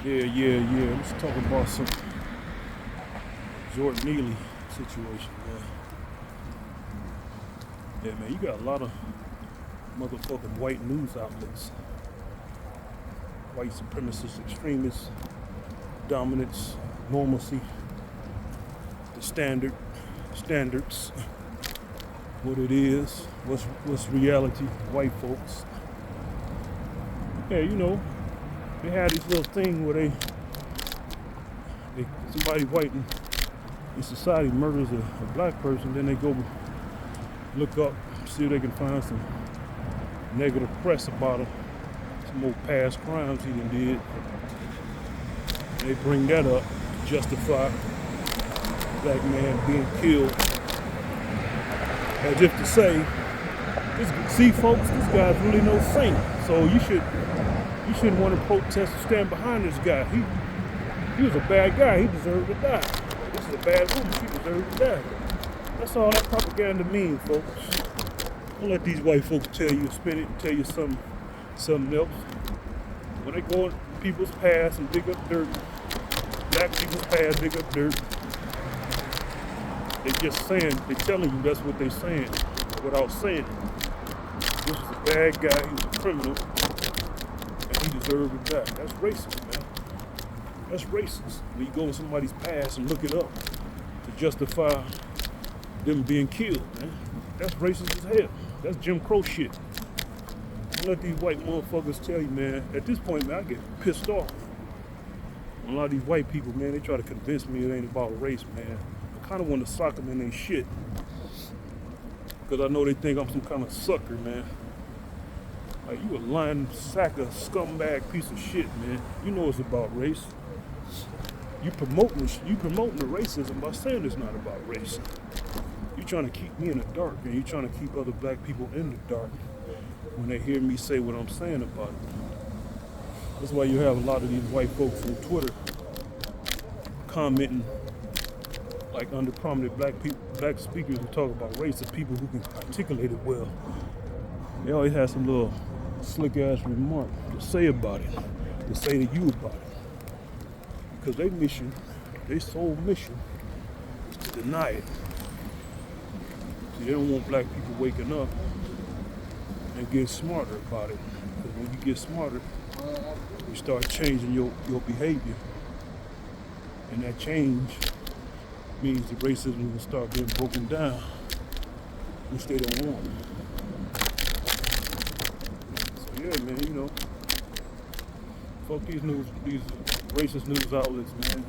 Yeah. Let's talk about some Jordan Neely situation, man. Yeah, man, you got a lot of motherfucking white news outlets. White supremacist extremists, dominance, normalcy, the standards, what it is, what's reality, white folks. Yeah, you know, they had this little thing where they somebody white in society murders a black person, then they go look up, see if they can find some negative press about him, some old past crimes he done did. They bring that up to justify black man being killed, as if to say, see folks, this guy's really no saint, so you shouldn't want to protest and stand behind this guy. He was a bad guy. He deserved to die. This is a bad woman. She deserved to die. That's all that propaganda means, folks. Don't let these white folks tell you, spin it, and tell you something else. When they go in people's past and dig up dirt, black people's past, dig up dirt, they just saying, they telling you that's what they saying without saying it. This was a bad guy. He was a criminal. He deserved to die. That's racist, man. That's racist. When you go in somebody's past and look it up to justify them being killed, man. That's racist as hell. That's Jim Crow shit. Don't let these white motherfuckers tell you, man. At this point, man, I get pissed off. A lot of these white people, man, they try to convince me it ain't about race, man. I kind of want to sock them in their shit. Because I know they think I'm some kind of sucker, man. Like, you a lying sack of scumbag piece of shit, man. You know it's about race. You promoting the racism by saying it's not about race. You trying to keep me in the dark, and you trying to keep other black people in the dark when they hear me say what I'm saying about it. That's why you have a lot of these white folks on Twitter commenting like under prominent black speakers who talk about race, and people who can articulate it well. They always have some little slick ass remark to say about it, to say to you about it. Because their sole mission is to deny it. See, they don't want black people waking up and getting smarter about it. Because when you get smarter, you start changing your behavior. And that change means the racism will start getting broken down, which they don't want. Yeah, man, you know, fuck these racist news outlets, man.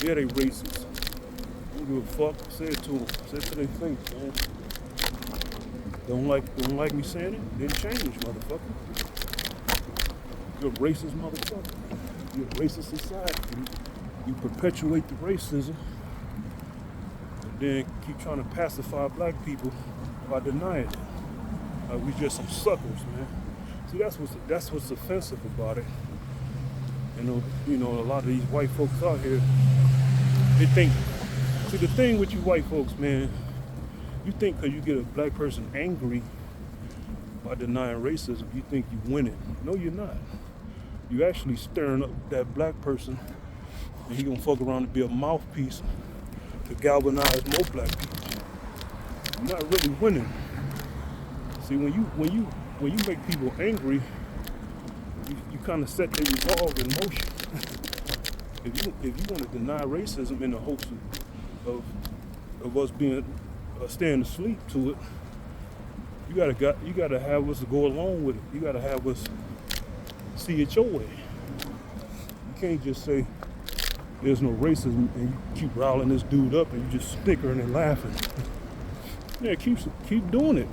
Yeah, they racist. Don't give a fuck. Say it to them. Say it to their face, man. Don't like me saying it? Then change, motherfucker. You're a racist motherfucker. You're a racist society. You perpetuate the racism, and then keep trying to pacify black people by denying it. We just some suckers, man. See, that's what's offensive about it. You know, a lot of these white folks out here, they think. See, the thing with you white folks, man, you think because you get a black person angry by denying racism, you think you win it. No, you're not. You actually stirring up that black person, and he gonna fuck around and be a mouthpiece to galvanize more black people. You're not really winning. See, when you make people angry, you kind of set their resolve in motion. If you want to deny racism in the hopes of us being staying asleep to it, you gotta have us go along with it. You gotta have us see it your way. You can't just say there's no racism and you keep riling this dude up and you just snickering and laughing. Yeah, keep doing it.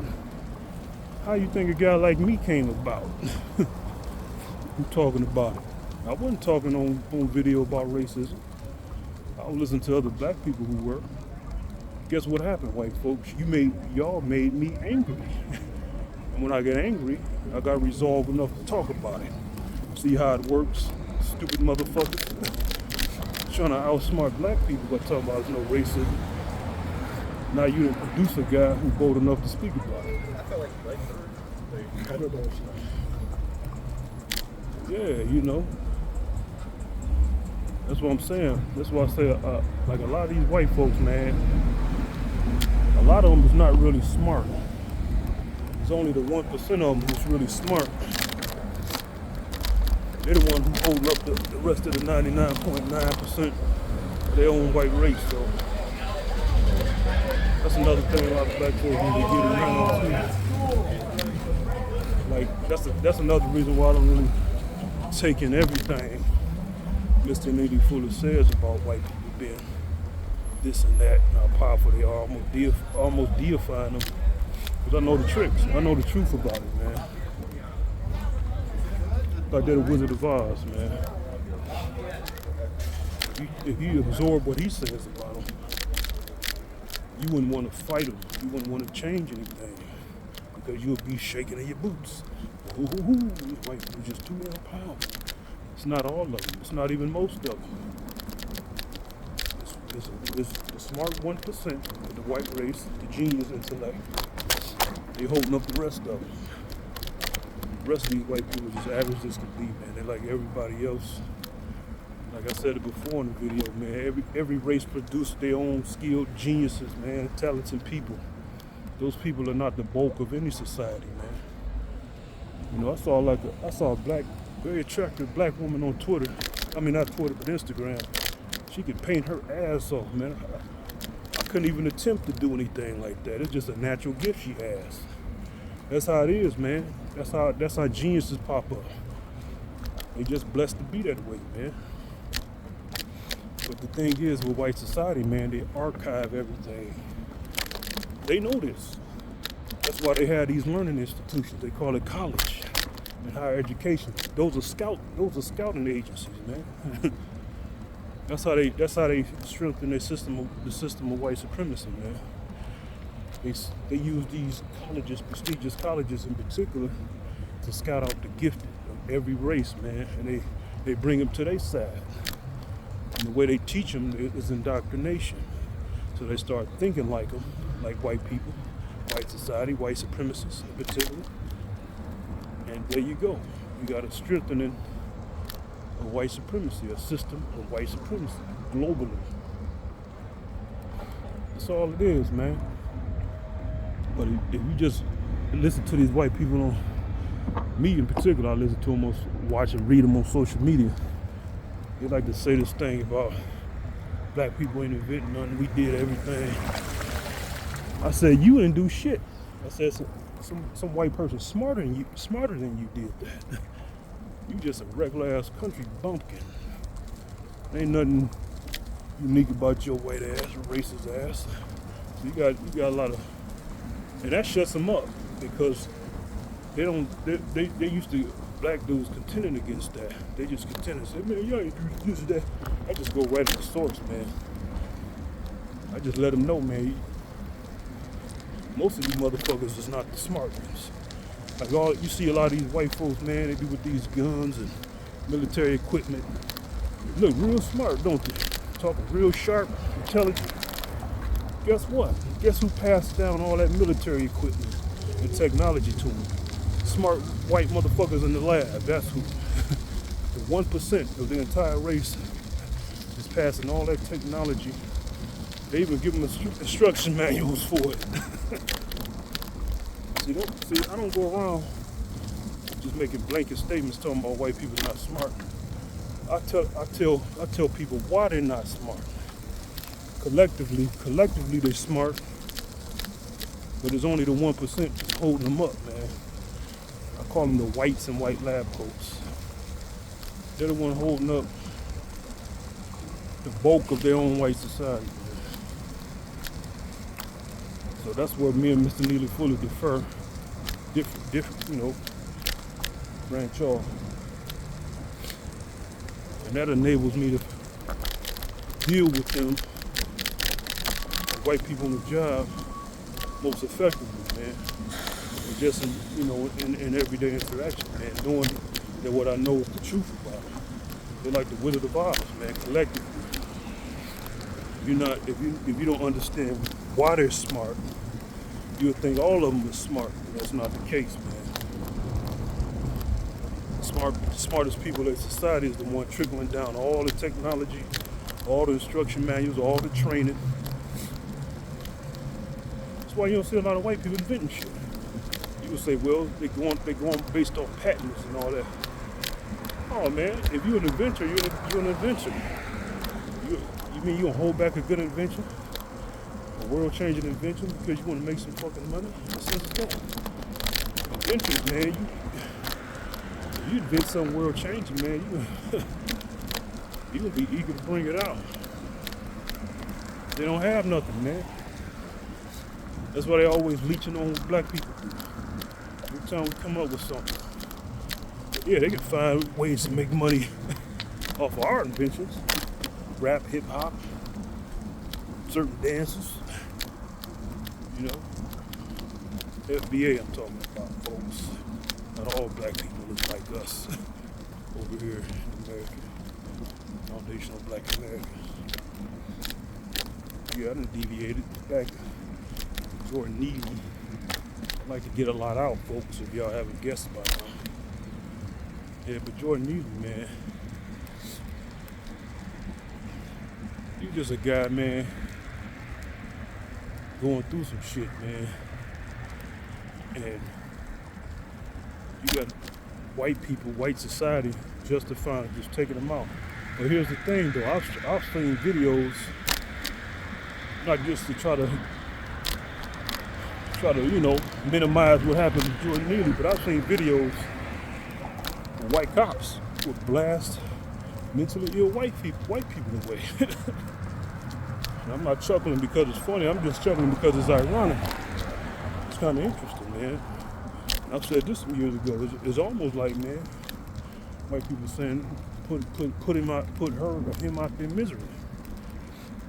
How you think a guy like me came about? Who talking about it? I wasn't talking on video about racism. I was listening to other black people who were. Guess what happened, white folks? Y'all made me angry. And when I get angry, I got resolve enough to talk about it. See how it works, stupid motherfuckers. Trying to outsmart black people by talking about there's no racism. Now you didn't produce a guy who's bold enough to speak about it. I feel like Yeah, you know. That's what I'm saying. That's why I say, like a lot of these white folks, man, a lot of them is not really smart. It's only the 1% of them who's really smart. They're the ones who hold up the rest of the 99.9% of their own white race. So that's another thing a lot of black folks need to get around too. Like that's another reason why I don't really take in everything Mr. Neely Fuller says about white people being this and that, and how powerful they are, almost deifying them. Because I know the tricks. I know the truth about it, man. Like they're the Wizard of Oz, man. If you absorb what he says about them, you wouldn't want to fight him. You wouldn't want to change anything. Because you'll be shaking in your boots. Ooh, these white people are just too damn powerful. It's not all of them. It's not even most of them. It's the smart 1% of the white race, the genius intellect. They holding up the rest of them. The rest of these white people are just average as can be, man. They're like everybody else. Like I said it before in the video, man. Every race produces their own skilled geniuses, man. Talented people. Those people are not the bulk of any society, man. You know, I saw a black, very attractive black woman on Twitter. I mean, not Twitter, but Instagram. She could paint her ass off, man. I couldn't even attempt to do anything like that. It's just a natural gift she has. That's how it is, man. That's how geniuses pop up. They just blessed to be that way, man. But the thing is, with white society, man, they archive everything. They know this. That's why they have these learning institutions. They call it college and higher education. Those are scouting agencies, man. That's how they strengthen the system of white supremacy, man. They use these colleges, prestigious colleges in particular, to scout out the gifted of every race, man, and they bring them to their side. And the way they teach them is indoctrination. So they start thinking like them, like white people, white society, white supremacists in particular. And there you go. You got a strengthening of white supremacy, a system of white supremacy globally. That's all it is, man. But if you just listen to these white people on me in particular, I listen to them, watch and read them on social media. They like to say this thing about black people ain't inventing nothing, we did everything. I said, you didn't do shit. I said, some white person smarter than you did that. You just a regular ass country bumpkin. Ain't nothing unique about your white ass or racist ass. So you got a lot of, and that shuts them up because they used to, black dudes contending against that. They just contend and say, man, y'all ain't do this or that. I just go right to the source, man. I just let them know, man, most of these motherfuckers is not the smart ones. Like you see a lot of these white folks, man, they be with these guns and military equipment. They look real smart, don't they? Talking real sharp, intelligent. Guess what? Guess who passed down all that military equipment and technology to them? Smart white motherfuckers in the lab. That's who. The 1% of the entire race is passing all that technology. They even give them instruction manuals for it. See, I don't go around just making blanket statements talking about white people not smart. I tell people why they're not smart. Collectively they're smart, but it's only the 1% holding them up, man. I call them the whites and white lab coats. They're the one holding up the bulk of their own white society. So that's where me and Mr. Neely Fuller differ. Different, you know, branch off. And that enables me to deal with them, white people on the job, most effectively, man. And just in everyday interaction, man, knowing that what I know is the truth about them. They're like the Wizard of Oz, man, collectively. If you don't understand why they're smart, you'll think all of them are smart. That's not the case, man. The smartest people in society is the one trickling down all the technology, all the instruction manuals, all the training. That's why you don't see a lot of white people inventing shit. You would say, well, they going based on patents and all that. Oh man, if you're an inventor, you're an inventor. You mean you gonna hold back a good invention, a world-changing invention, because you want to make some fucking money? Inventors, man, you invent something world-changing, man. You gonna be eager to bring it out. They don't have nothing, man. That's why they always leeching on what black people do. Every time we come up with something. But yeah, they can find ways to make money off of our inventions. Rap, hip hop, certain dances. You know. FBA I'm talking about, folks. Not all black people look like us over here in America. Foundation of Black Americans. Yeah, I done deviated back. Jordan Neely. I'd like to get a lot out, folks, if y'all haven't guessed by now. Yeah, but Jordan Neely, man, you just a guy, man, going through some shit, man. And you got white people, white society justifying just taking them out. But here's the thing, though. I've seen videos, not just to try to, you know, minimize what happened to Jordan Neely, but I've seen videos of white cops would blast mentally ill white people away. I'm not chuckling because it's funny. I'm just chuckling because it's ironic. It's kind of interesting, man. I've said this some years ago. It's almost like, man, white people saying, put him out their misery.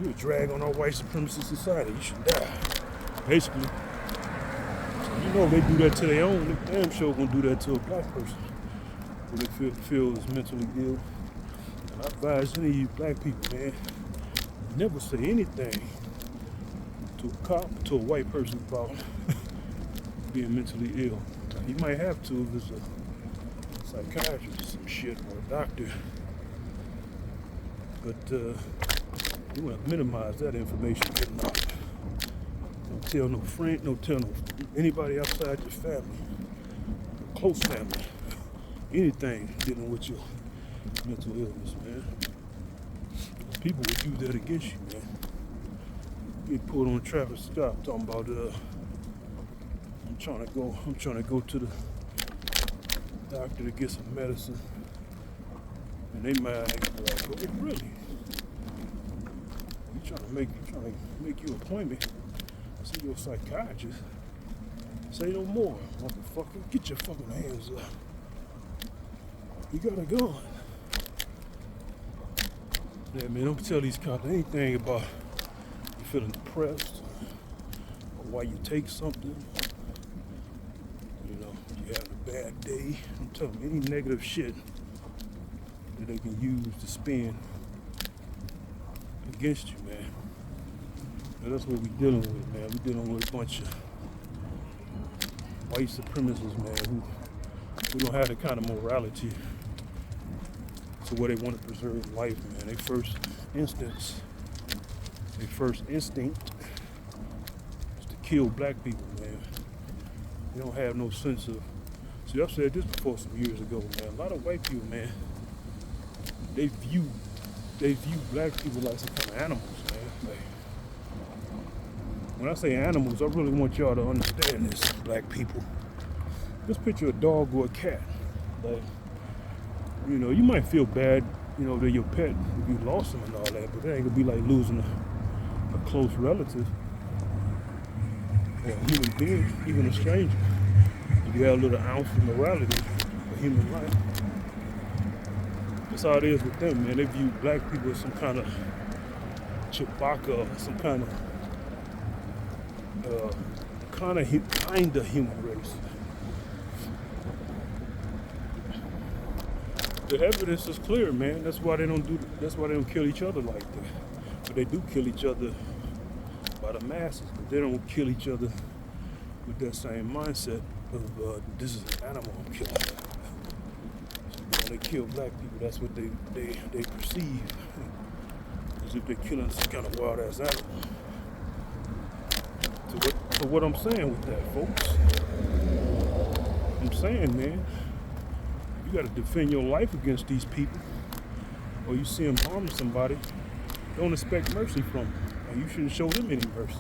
You're a drag on our white supremacist society. You should die. Basically. So you know they do that to their own. They damn sure gonna do that to a black person who they feel is mentally ill. And I advise any of you black people, man, never say anything to a cop, to a white person about being mentally ill. You might have to if it's a psychiatrist or some shit, or a doctor. But you want to minimize that information getting out. Don't tell no friend, don't tell no anybody outside your family, your close family, anything dealing with your mental illness, man. People would use that against you, man. Get pulled on a traffic stop talking about I'm trying to go to the doctor to get some medicine. And they might like, oh, really? You trying to make you an appointment? See your psychiatrist. Say no more, motherfucker. Get your fucking hands up. You got a gun. Yeah, man, don't tell these cops anything about you feeling depressed or why you take something. You know, you having a bad day. Don't tell them any negative shit that they can use to spin against you, man. And that's what we're dealing with, man. We're dealing with a bunch of white supremacists, man, who don't have the kind of morality to where they want to preserve life, man. Their first instinct is to kill black people, man. They don't have no sense of. See, I've said this before some years ago, man. A lot of white people, man, they view black people like some kind of animals, man. Like, when I say animals, I really want y'all to understand this, black people. Just picture a dog or a cat. Like, you know, you might feel bad, you know, they're your pet if you lost them and all that, but that ain't gonna be like losing a close relative or a human being, even a stranger. If you have a little ounce of morality for human life. That's how it is with them, man. They view black people as some kind of Chewbacca, some kind of human race. The evidence is clear, man. That's why they don't kill each other like that. But they do kill each other by the masses. But they don't kill each other with that same mindset of this is an animal I'm killing. when they kill black people, that's what they perceive as if they're killing some kind of wild ass animal. So what I'm saying with that, folks, I'm saying, man, you got to defend your life against these people, or you see them harming somebody, don't expect mercy from them, and you shouldn't show them any mercy.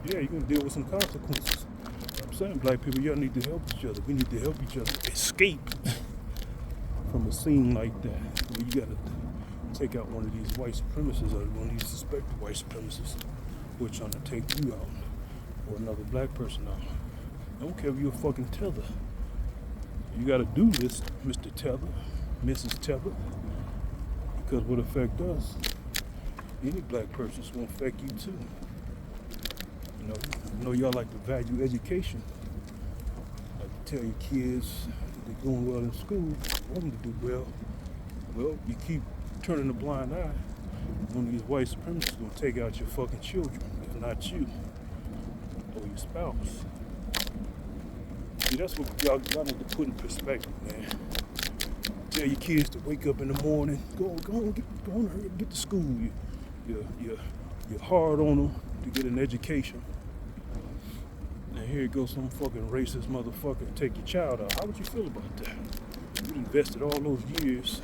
Yeah, you're gonna deal with some consequences. I'm saying, black people, y'all need to help each other. We need to help each other escape from a scene like that. Where you gotta take out one of these white supremacists or one of these suspected white supremacists who are trying to take you out or another black person out. I don't care if you're a fucking tether. You gotta do this, Mr. Tether, Mrs. Tether, because what affect us, any black person's gonna affect you too. You know y'all like to value education. Like to tell your kids they're doing well in school, want them to do well. Well, you keep turning a blind eye, one of these white supremacists gonna take out your fucking children, if not you, or your spouse. See, that's what y'all need to put in perspective, man. Tell your kids to wake up in the morning, go on, hurry up, get to school. You're hard on them to get an education. And here goes some fucking racist motherfucker to take your child out. How would you feel about that? You invested all those years,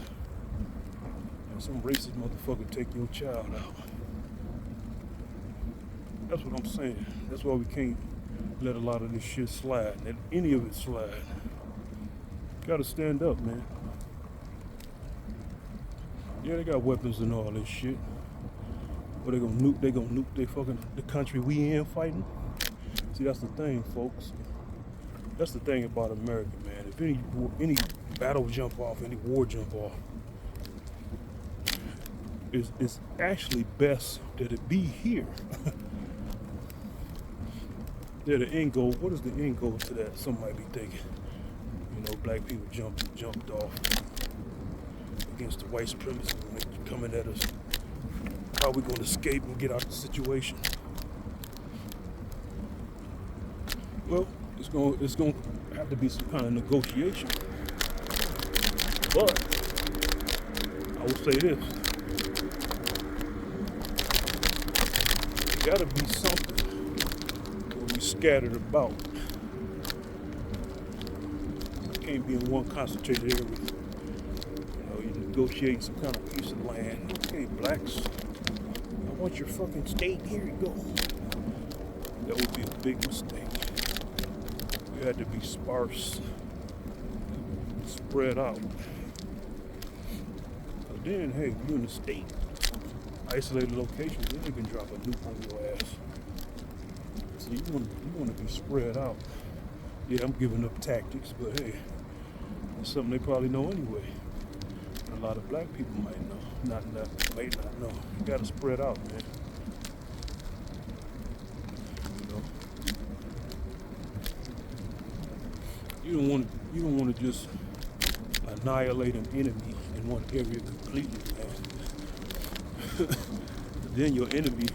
and some racist motherfucker take your child out. That's what I'm saying. That's why we can't let a lot of this shit slide. Let any of it slide. Gotta stand up, man. Yeah, they got weapons and all this shit. But they gonna nuke the country we in fighting. See, that's the thing, folks. That's the thing about America, man. If any battle jump off, any war jump off, it's actually best that it be here. Yeah, the end goal. What is the end goal to that? Some might be thinking. You know, black people jumped off against the white supremacists when they coming at us. How are we going to escape and get out of the situation? Well, it's going to have to be some kind of negotiation. But I will say this: there got to be something where we scattered about. It can't be in one concentrated area. You know, you negotiate some kind of piece of land. Okay, blacks, I want your fucking state. Here you go. That would be a big mistake. We had to be sparse, spread out. But then, hey, you in the state, isolated locations, they even drop a nuke on your ass. So you want to be spread out. Yeah, I'm giving up tactics, but hey, it's something they probably know anyway. And a lot of black people might know, might not know. You gotta spread out, man. You don't want to just annihilate an enemy in one area completely, man. Then your enemy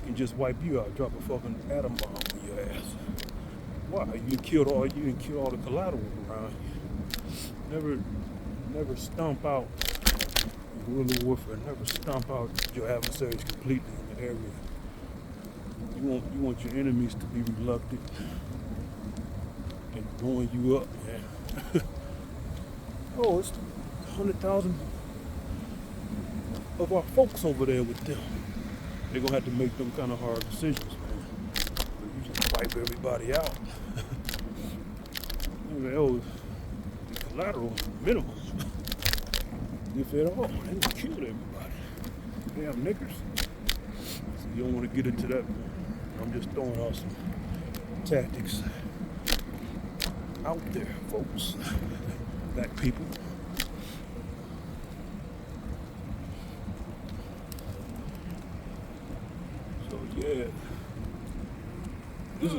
can just wipe you out, drop a fucking atom bomb on your ass. Why? You didn't kill all the collateral around you. Never stomp out guerrilla warfare. Never stomp out your adversaries completely in the area. You want your enemies to be reluctant and blowing you up, man. Oh, it's 100,000 of our folks over there with them. They're gonna have to make them kind of hard decisions, man. But you just wipe everybody out. The collateral is minimal. If at all, they just killed everybody. Damn niggers. So you don't want to get into that. I'm just throwing out some tactics out there, folks. Black people. So yeah. This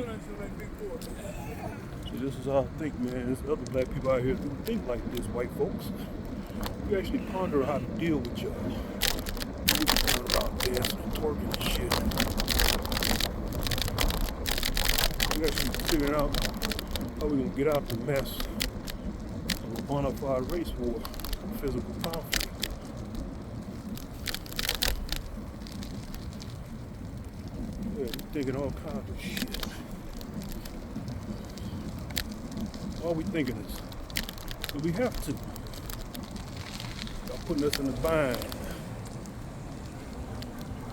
is how I think, man. There's other black people out here who think like this, white folks. We actually ponder how to deal with y'all. We be going around dancing and twerking and shit. We actually figuring out how we're gonna get out the mess. So bona fide race war, physical conflict. Yeah, we're thinking all kinds of shit. Why are we thinking this? Because we have to. Y'all putting us in a bind.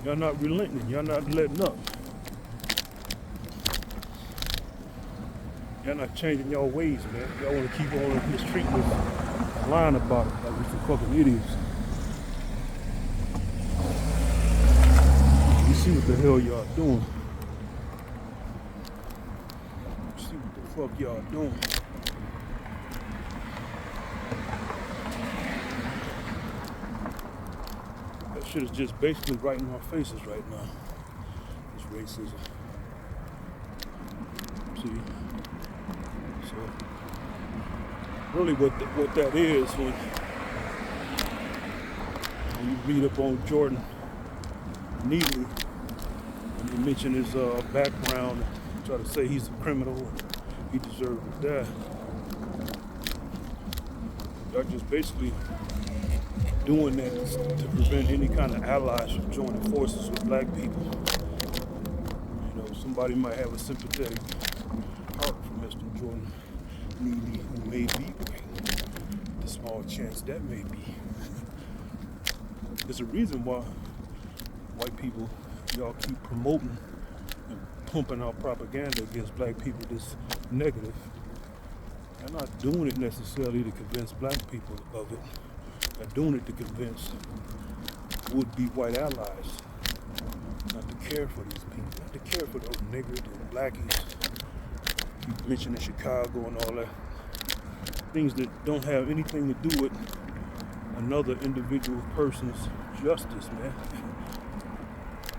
Y'all not relenting. Y'all not letting up. Y'all not changing y'all ways, man. Y'all want to keep on mistreating us, lying about it like we're some fucking idiots. You see what the hell y'all doing. You see what the fuck y'all doing. That shit is just basically right in our faces right now. This racism. See? So, really what that is when you read up on Jordan Neely, and you mention his background, and try to say he's a criminal, he deserves to die. Y'all just basically doing that to prevent any kind of allies from joining forces with black people. You know, somebody might have a sympathetic heart for Mr. Jordan Neely, who may be great. The small chance that may be. There's a reason why white people, y'all keep promoting and pumping out propaganda against black people that's negative. They're not doing it necessarily to convince black people of it. They're doing it to convince would-be white allies not to care for these people, not to care for those niggers and blackies. You mentioned in Chicago and all that. Things that don't have anything to do with another individual person's justice, man.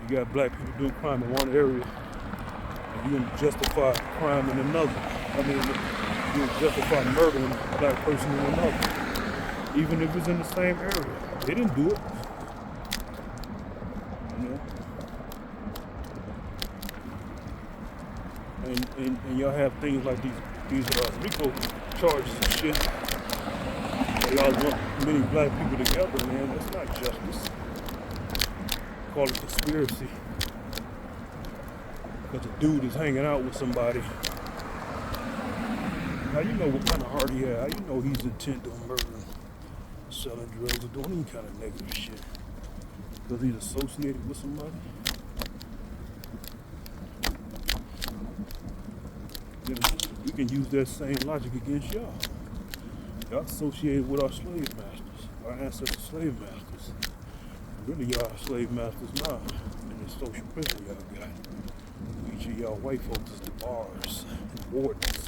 You got black people doing crime in one area, and you're going to justify crime in another. I mean, you're going to justify murdering a black person in another, even if it's in the same area. They didn't do it. You know? And y'all have things like these RICO charges and shit. Y'all lump many black people together, man. That's not justice. Call it conspiracy. Because a dude is hanging out with somebody. How you know what kind of heart he has? How you know he's intent on murdering, selling drugs, or doing any kind of negative shit? Because he's associated with somebody? Then we can use that same logic against y'all. Y'all associated with our slave masters, our ancestors' slave masters. Really, y'all are slave masters now in this social prison y'all got. Each of y'all white folks is the bars and wardens.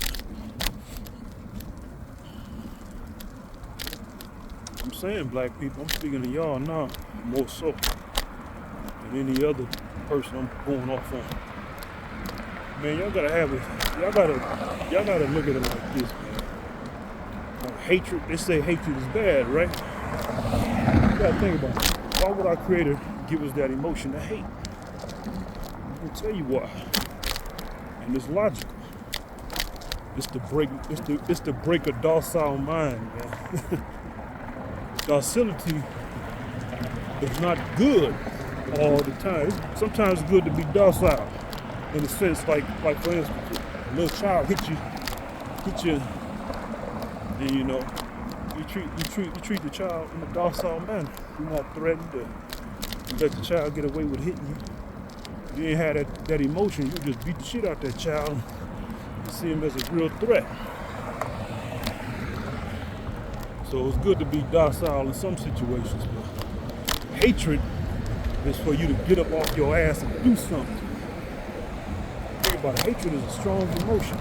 I'm saying black people, I'm speaking to y'all now more so than any other person I'm going off on. Man, y'all gotta have it. Y'all gotta look at it like this, man. Hatred, they say hatred is bad, right? You gotta think about it. Why would our Creator give us that emotion to hate? I'll tell you why. And it's logical. It's to break a docile mind, man. Docility is not good all the time. Sometimes it's good to be docile. In a sense, like for instance, a little child hit you, and you know, you treat the child in a docile manner. You're not threatened to let the child get away with hitting you. You ain't had that emotion. You just beat the shit out that child and see him as a real threat. So it's good to be docile in some situations, but hatred is for you to get up off your ass and do something. Think about it. Hatred is a strong emotion.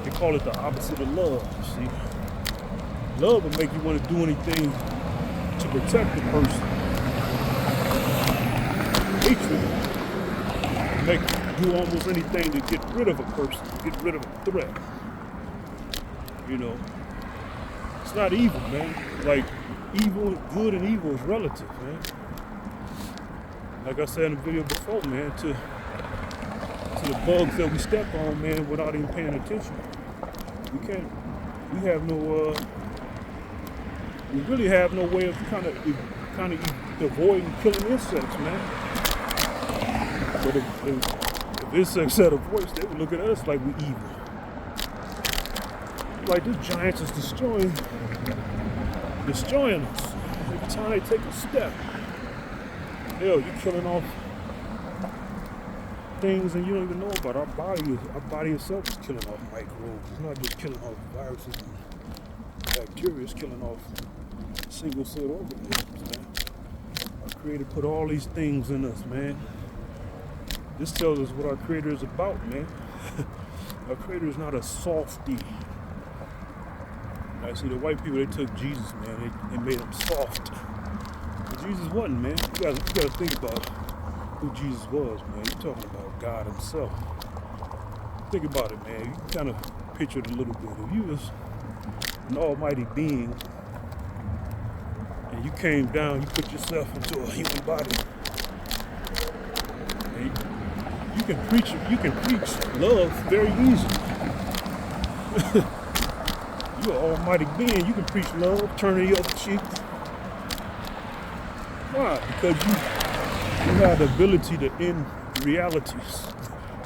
They call it the opposite of love, see? Love will make you want to do anything to protect the person. Hatred will make you do almost anything to get rid of a person, get rid of a threat. You know? It's not evil, man. Like, good and evil is relative, man. Like I said in the video before, man, to the bugs that we step on, man, without even paying attention. We we have no, we really have no way of kind of avoiding killing insects, man. But if insects had a voice, they would look at us like we evil. Like this giants is destroying us. Every time they take a step, hell, you're killing off things and you don't even know about. Our body itself is killing off microbes. It's not just killing off viruses and bacteria, it's killing off single cell organisms, man. Our Creator put all these things in us, man. This tells us what our Creator is about, man. Our Creator is not a softy. I see the white people, they took Jesus, man. They made him soft. But Jesus wasn't, man. You gotta think about who Jesus was, man. You're talking about God himself. Think about it, man. You can kind of picture it a little bit. If you was an almighty being and you came down, you put yourself into a human body, and you can preach love very easily. You're an almighty being, you can preach love, turn the other cheek. Why? Because you have the ability to end realities,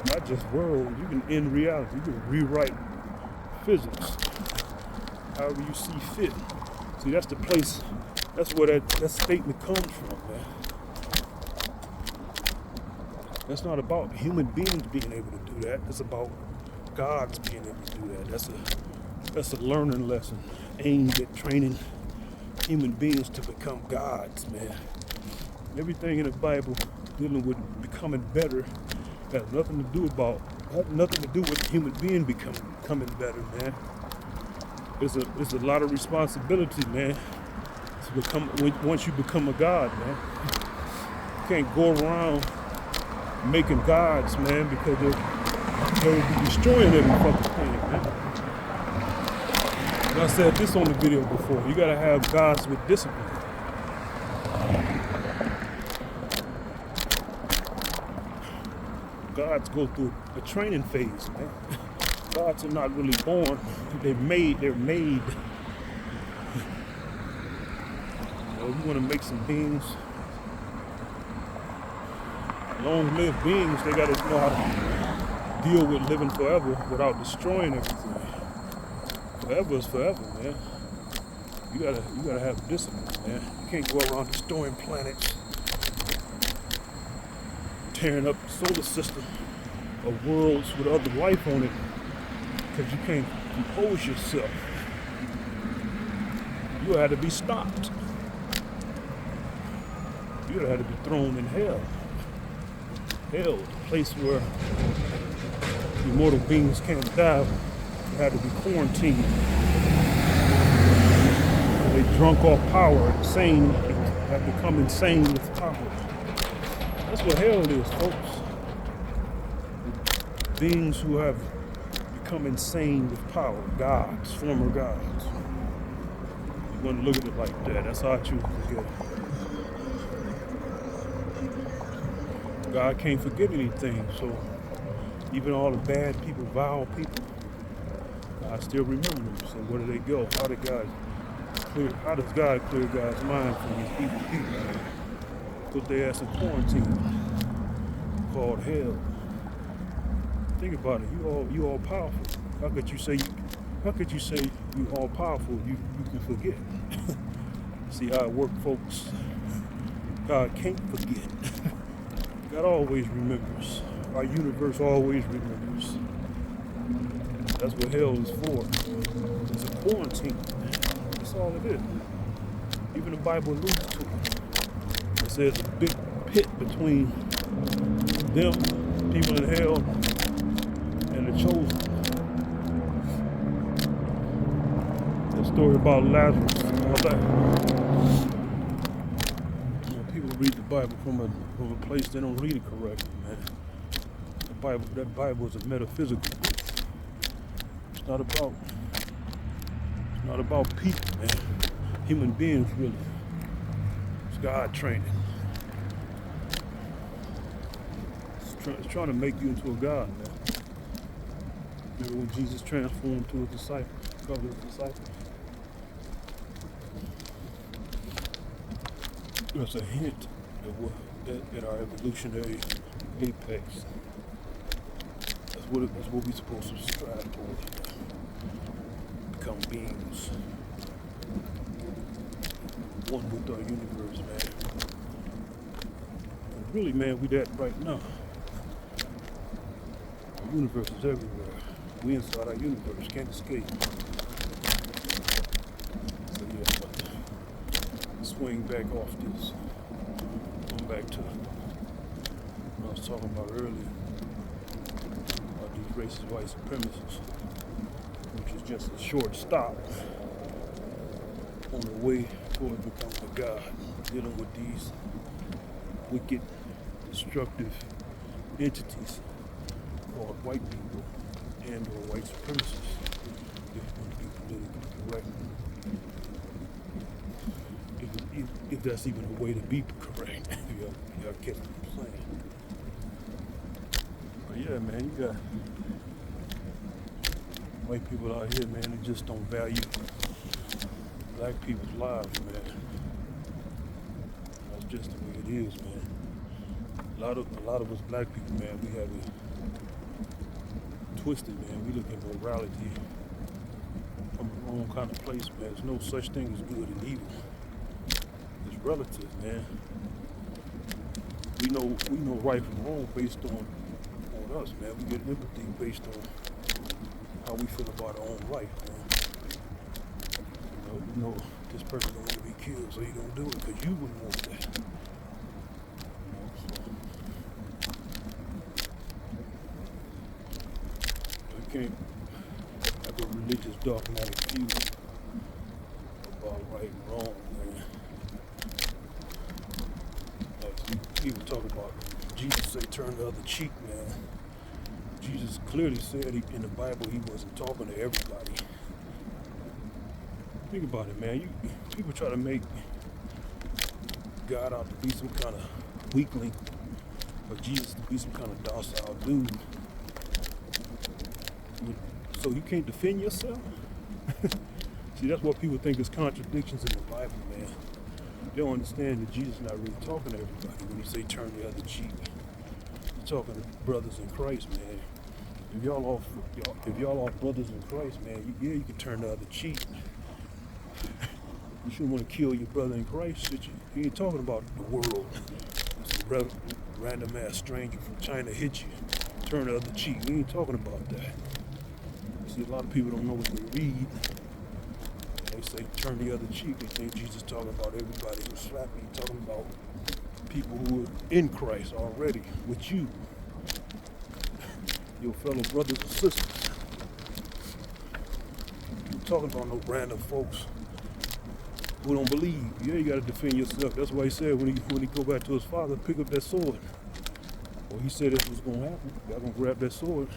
not just worlds. You can end reality. You can rewrite physics however you see fit. See, that's the place, that's where that statement comes from, man. That's not about human beings being able to do that. It's about God's being able to do that. That's a learning lesson aimed at training human beings to become gods, man. Everything in the Bible dealing with becoming better has nothing to do with human being becoming better, man. It's a lot of responsibility, man. Once you become a god, man. You can't go around making gods, man, because they'll be destroying every fucking thing, man. And I said this on the video before. You gotta have gods with discipline. Gods go through a training phase, man. Gods are not really born. They're made. You want to make some beings, long-lived beings, they got to know how to deal with living forever without destroying everything. Forever is forever, man. You gotta have discipline, man. You can't go around destroying planets, tearing up the solar system of worlds with other life on it, because you can't compose yourself. You had to be stopped. You had to be thrown in hell. Hell, the place where immortal beings can't die. You had to be quarantined. They drunk off power, insane, have become insane with power. That's what hell is, folks. Beings who have become insane with power, gods, former gods. You want to look at it like that. That's how I choose to look at it. God can't forget anything, so even all the bad people, vile people, I still remember them. So where do they go? How does God clear God's mind from these evil people? Put their ass in quarantine called hell. Think about it. You all powerful. How could you say you all powerful? You can forget. See how it works, folks. God can't forget. God always remembers. Our universe always remembers. That's what hell is for. It's a quarantine. That's all it is. Even the Bible alludes to it. It says a big pit between them, people in hell, and the chosen. That story about Lazarus, all that. People read the Bible from a place they don't read it correctly, man. That Bible is a metaphysical book. It's not about people, man. Human beings, really. It's God training. It's trying to make you into a God, man. Remember when Jesus transformed to a disciple? because of the disciples. There's a hint at our evolutionary apex. That's what we're supposed to strive towards. Become beings. One with our universe, man. And really, man, we that right now. Our universe is everywhere. We inside our universe, can't escape. So yeah, but swing back off this. Come back to what I was talking about earlier. About these racist white supremacists, which is just a short stop on the way toward becoming a god, dealing with these wicked, destructive entities called white people and or white supremacists, if you want to be politically correct. If that's even a way to be correct, y'all catch what I'm saying. But yeah, man, you got white people out here, man, who just don't value black people's lives, man. That's just the way it is, man. A lot of us black people, man, we have it twisted, man. We look at morality from the wrong kind of place, man. There's no such thing as good and evil. It's relative, man. We know right from wrong based on us, man. We get empathy based on how we feel about our own life, man. You know this person don't want to be killed, so you don't do it because you wouldn't want that. You can't have a religious dogmatic view about right and wrong, man. People talk about Jesus say turn the other cheek, man. Jesus clearly said in the Bible he wasn't talking to everybody. Think about it, man. People try to make God out to be some kind of weakling, or Jesus to be some kind of docile dude. So you can't defend yourself? See, that's what people think is contradictions in the Bible, man. They don't understand that Jesus is not really talking to everybody when he say turn the other cheek. He's talking to brothers in Christ, man. If y'all are brothers in Christ, man, you can turn the other cheek. You shouldn't want to kill your brother in Christ, should you? He ain't talking about the world. Some random ass stranger from China hit you. Turn the other cheek. We ain't talking about that. See, a lot of people don't know what they read. They say turn the other cheek. They think Jesus talking about everybody who's slapping. He's talking about people who are in Christ already with you, your fellow brothers and sisters. You're talking about no random folks who don't believe. Yeah, you got to defend yourself. That's why he said when he go back to his father, pick up that sword. Well, he said this was going to happen. Y'all going to grab that sword.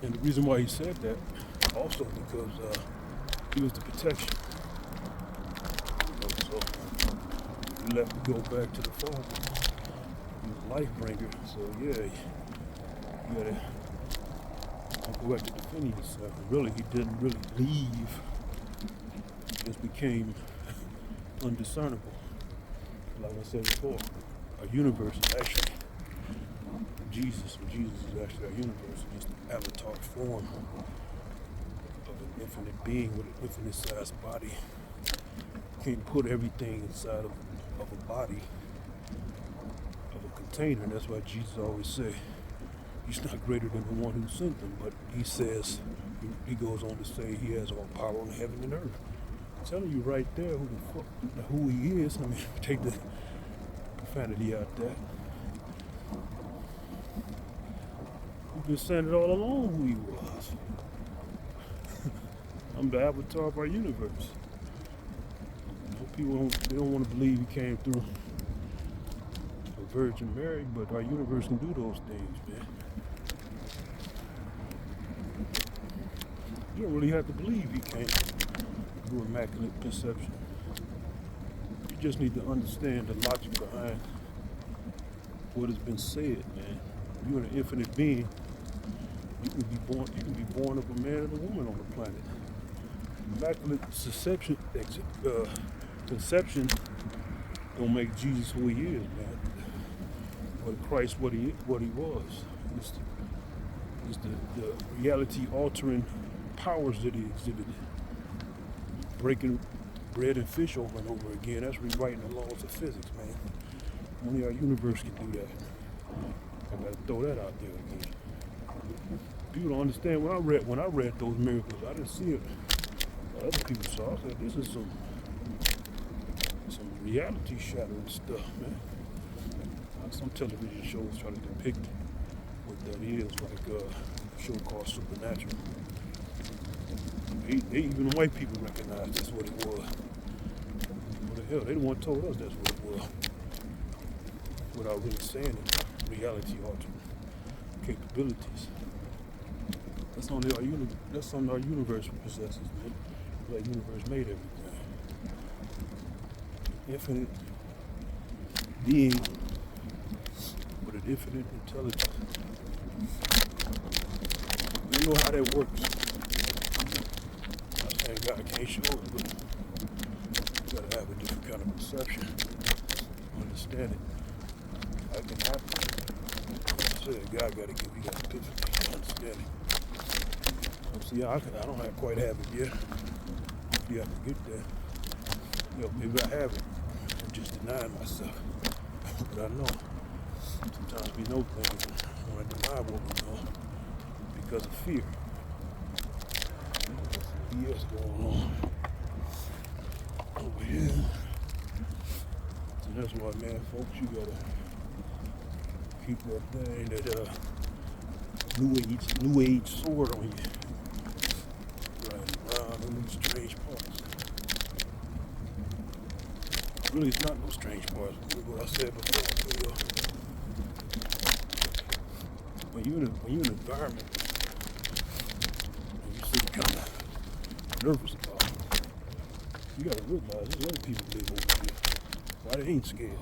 And the reason why he said that also because he was the protection. So he left to go back to the father. He was a life bringer. So yeah, you gotta go back to defending yourself. And really, he didn't really leave. He just became undiscernible. Like I said before, our universe is actually Jesus. And Jesus is actually our universe. It's just an avatar form of an infinite being with an infinite sized body. You can't put everything inside of a body, of a container. And that's why Jesus always say he's not greater than the one who sent him. But he says, he goes on to say he has all power on heaven and earth. I'm telling you right there who he is. I mean, take the profanity out there. We've been saying it all along who he was. I'm the avatar of our universe. People don't want to believe he came through a Virgin Mary, but our universe can do those things, man. You don't really have to believe he came through immaculate conception. You just need to understand the logic behind what has been said, man. You're an infinite being. You can be born of a man and a woman on the planet. Immaculate conception don't make Jesus who he is, man. Or Christ what he was. It's the reality altering powers that he exhibited. Breaking bread and fish over and over again. That's rewriting the laws of physics, man. Only our universe can do that. I gotta throw that out there again. People don't understand when I read those miracles, I didn't see it. Other people saw. I said, this is some reality shattering stuff, man. Some television shows try to depict what that is, like a show called Supernatural. Even white people recognize that's what it was. What the hell? They the one told us that's what it was. Without really saying it. Reality altering capabilities. That's something our universe possesses, man. That universe made everything. Infinite being with an infinite intelligence. You know how that works. I'm saying God can't show it, but you gotta have a different kind of perception. Understand it. That can happen. I said God gotta give you that epiphany to understand it. See, I don't quite have it yet. Hopefully I can get there. Maybe I have it. I'm just denying myself. But I know. Sometimes we know things and want to deny what we know because of fear. There's some BS going on over here. So that's why, man, folks, you gotta keep that thing, that new age sword on you. Right around in these strange parts. Really, it's not no strange parts. What I said before. When you're in an environment, and you see kind of nervous about it, you gotta realize there's other people live over here. Why they ain't scared?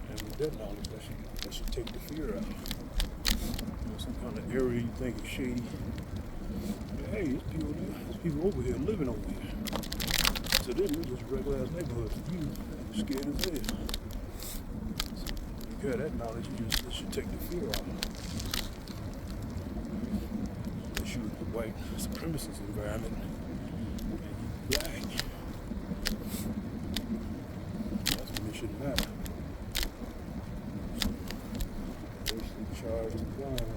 And with that knowledge, that should take the fear out. Some kind of area you think is shady. But hey, there's people over here living over here. So this is just a regular ass neighborhood. You scared as hell. So you got that knowledge, it should take the fear out. Unless you're in the white supremacist environment and you black. That's when it shouldn't matter. Basically charged and gone.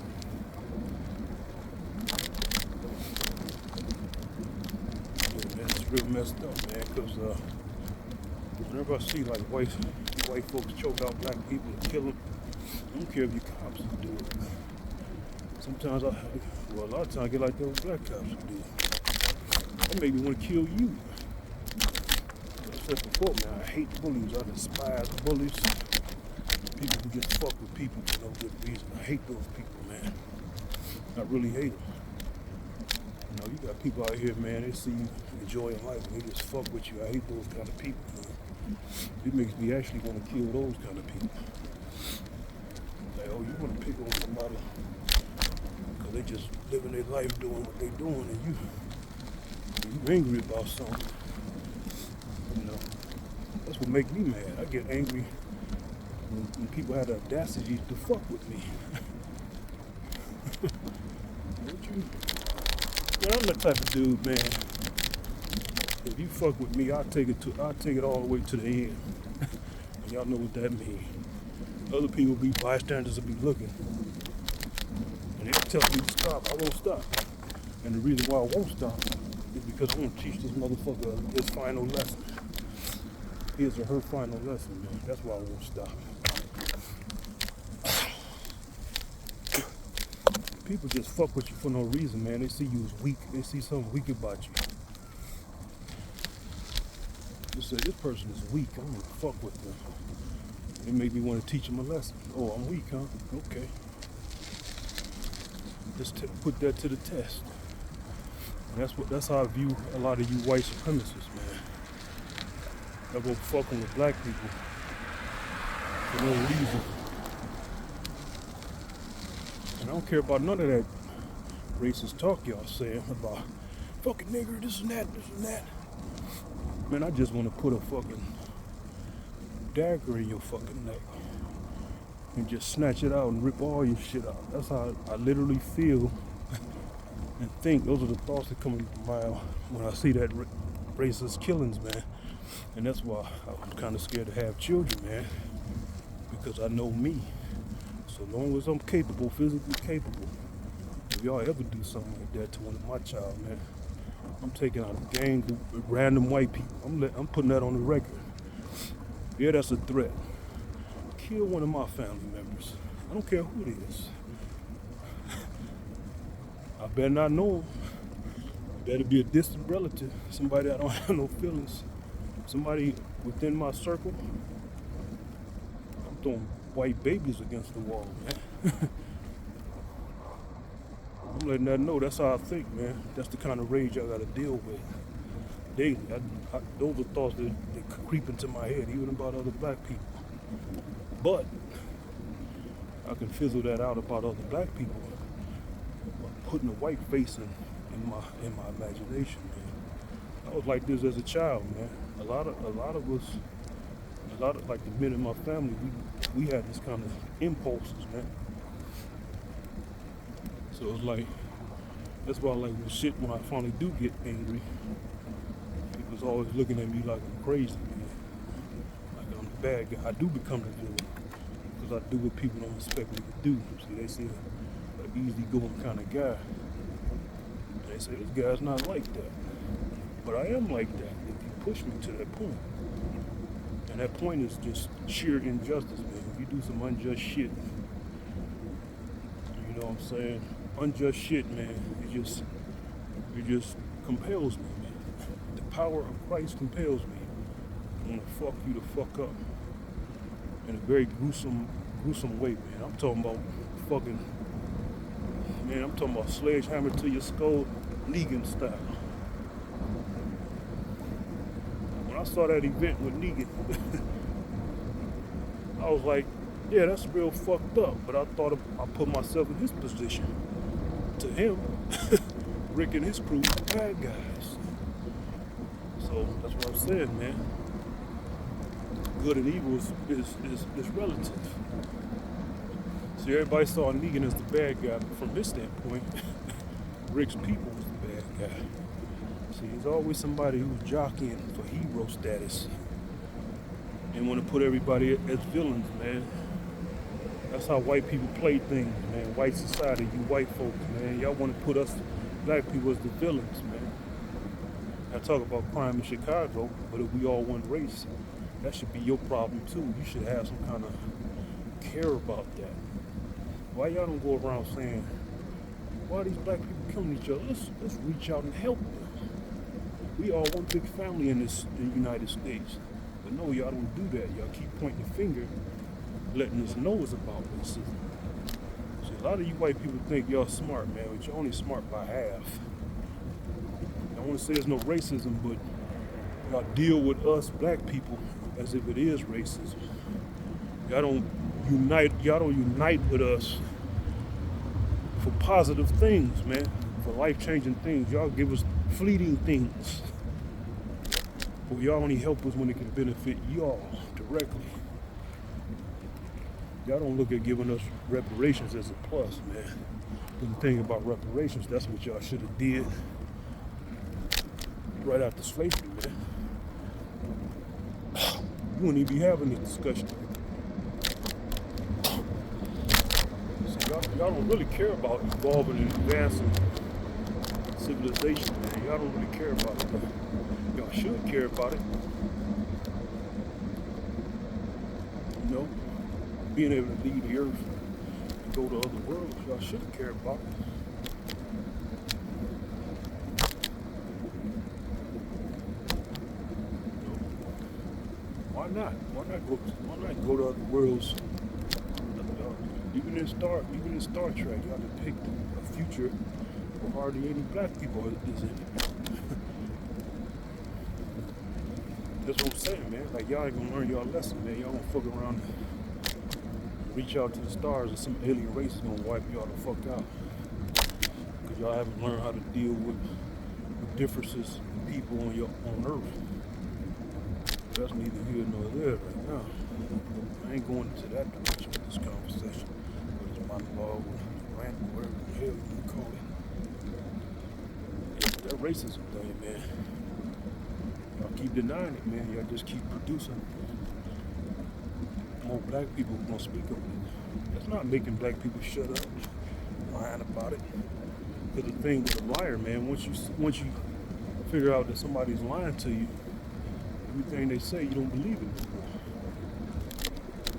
Real messed up, man, because whenever I see like white folks choke out black people and kill them, I don't care if you cops do it. Sometimes a lot of times I get like those black cops who do it. That make me want to kill you. Like I said before, man, I hate bullies. I despise bullies. People who just fuck with people for no good reason. I hate those people, man. I really hate them. You know, you got people out here, man, they see you enjoying life and they just fuck with you. I hate those kind of people, man. It makes me actually want to kill those kind of people. Like, oh, you want to pick on somebody because they just living their life doing what they doing and you angry about something. You know, that's what makes me mad. I get angry when people have the audacity to fuck with me. Don't you? Man, I'm that type of dude, man. If you fuck with me, I'll take it all the way to the end. And y'all know what that means. Other people be bystanders will be looking. And they'll tell me to stop. I won't stop. And the reason why I won't stop is because I want to teach this motherfucker his final lesson. His or her final lesson, man. That's why I won't stop. People just fuck with you for no reason, man. They see you as weak. They see something weak about you. They say, this person is weak. I'm gonna fuck with them. They make me want to teach them a lesson. Oh, I'm weak, huh? Okay. Let's put that to the test. And that's how I view a lot of you white supremacists, man. That go fucking with black people for no reason. I don't care about none of that racist talk y'all saying about fucking nigger, this and that, this and that. Man, I just want to put a fucking dagger in your fucking neck and just snatch it out and rip all your shit out. That's how I literally feel and think. Those are the thoughts that come into my mind when I see that racist killings, man. And that's why I'm kind of scared to have children, man, because I know me. So long as I'm capable, physically capable, if y'all ever do something like that to one of my child, man, I'm taking out a gang of random white people. I'm putting that on the record. Yeah, that's a threat. Kill one of my family members. I don't care who it is. I better not know him. It better be a distant relative, somebody I don't have no feelings, somebody within my circle. I'm throwing white babies against the wall, man. I'm letting that know. That's how I think, man. That's the kind of rage I gotta deal with daily. Those are thoughts that creep into my head, even about other black people. But I can fizzle that out about other black people by putting a white face in my imagination, man. I was like this as a child, man. A lot of us, like the men in my family, we had this kind of impulses, man. So it's like, that's why I like when I finally do get angry, people's always looking at me like I'm crazy, man. Like I'm the bad guy. I do become the villain because I do what people don't expect me to do. See, they see an easygoing kind of guy. They say, this guy's not like that. But I am like that if you push me to that point. And that point is just sheer injustice, man. If you do some unjust shit, you know what I'm saying? Unjust shit, man. It just compels me, man. The power of Christ compels me. I want to fuck you to fuck up in a very gruesome way, man. I'm talking about fucking, man, I'm talking about sledgehammer to your skull, Negan style. When I saw that event with Negan, I was like, yeah, that's real fucked up. But I thought I put myself in his position. To him, Rick and his crew were bad guys. So that's what I'm saying, man. Good and evil is relative. See, everybody saw Negan as the bad guy, but from his standpoint, Rick's people was the bad guy. See, there's always somebody who's jockeying for hero status and want to put everybody as villains, man. That's how white people play things, man. White society, you white folks, man. Y'all want to put us black people as the villains, man. I talk about crime in Chicago, but if we all one race, that should be your problem too. You should have some kind of care about that. Why y'all don't go around saying, why are these black people killing each other? Let's reach out and help them. We all one big family in the United States. But no, y'all don't do that. Y'all keep pointing the finger, letting us know it's about racism. See, a lot of you white people think y'all smart, man, but you're only smart by half. I don't want to say there's no racism, but y'all deal with us black people as if it is racism. Y'all don't unite with us for positive things, man, for life-changing things. Y'all give us fleeting things. But y'all only help us when it can benefit y'all directly. Y'all don't look at giving us reparations as a plus, man. When you think about reparations, that's what y'all should have did right after slavery, man. You wouldn't even be having this discussion. So y'all don't really care about evolving and advancing civilization, man. Y'all don't really care about it. Y'all should care about it. You know, being able to leave the earth and go to other worlds, y'all should care about it. Why not? Why not go to other worlds? Even in Star Trek, y'all depict a future where hardly any black people is in it. That's what I'm saying, man. Like, y'all ain't gonna learn y'all lesson, man. Y'all gonna fuck around and reach out to the stars and some alien race is gonna wipe y'all the fuck out. Because y'all haven't learned how to deal with the differences in people on Earth. That's neither here nor there right now. I ain't going into that direction with this conversation. But it's monologue with rant, whatever the hell you call it. Yeah, that racism thing, man. Y'all keep denying it, man. Y'all just keep producing more black people gonna speak of it. That's not making black people shut up, lying about it. Because the thing with a liar, man, once you figure out that somebody's lying to you, everything they say, you don't believe it anymore.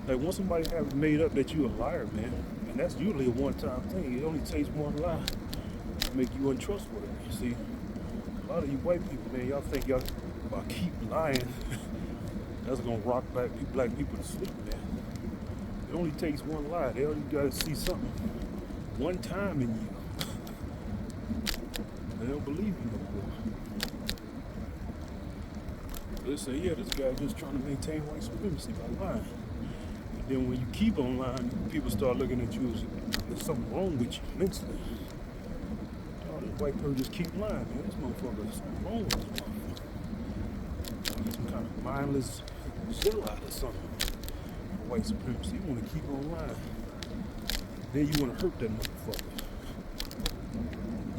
Like once somebody has made up that you're a liar, man, and that's usually a one-time thing. It only takes one lie to make you untrustworthy. See, a lot of you white people, man, y'all think y'all by keep lying, that's gonna rock black people to sleep, man. It only takes one lie. They only gotta see something one time in you. They don't believe you no more. They say, yeah, this guy just trying to maintain white supremacy by lying. And then when you keep on lying, people start looking at you as there's something wrong with you mentally. Oh, this white person just keep lying, man. This motherfucker, there's something wrong with this motherfucker. He's some kind of mindless zealot or something. White supremacy. You want to keep on lying. Then you want to hurt that motherfucker.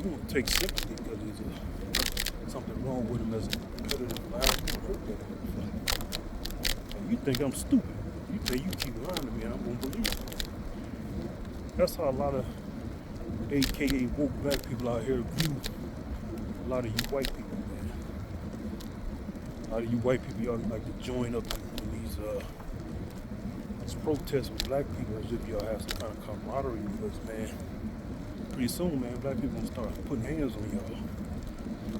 You want to take sympathy because there's something wrong with him as a competitive liar. You want to hurt that motherfucker. And you think I'm stupid. You think you keep lying to me and I'm going to believe you. That's how a lot of AKA woke black people out here view a lot of you white people, man. A lot of you white people, y'all like to join up in these protests with black people as if y'all have some kind of camaraderie because, man, pretty soon, man, black people gonna start putting hands on y'all.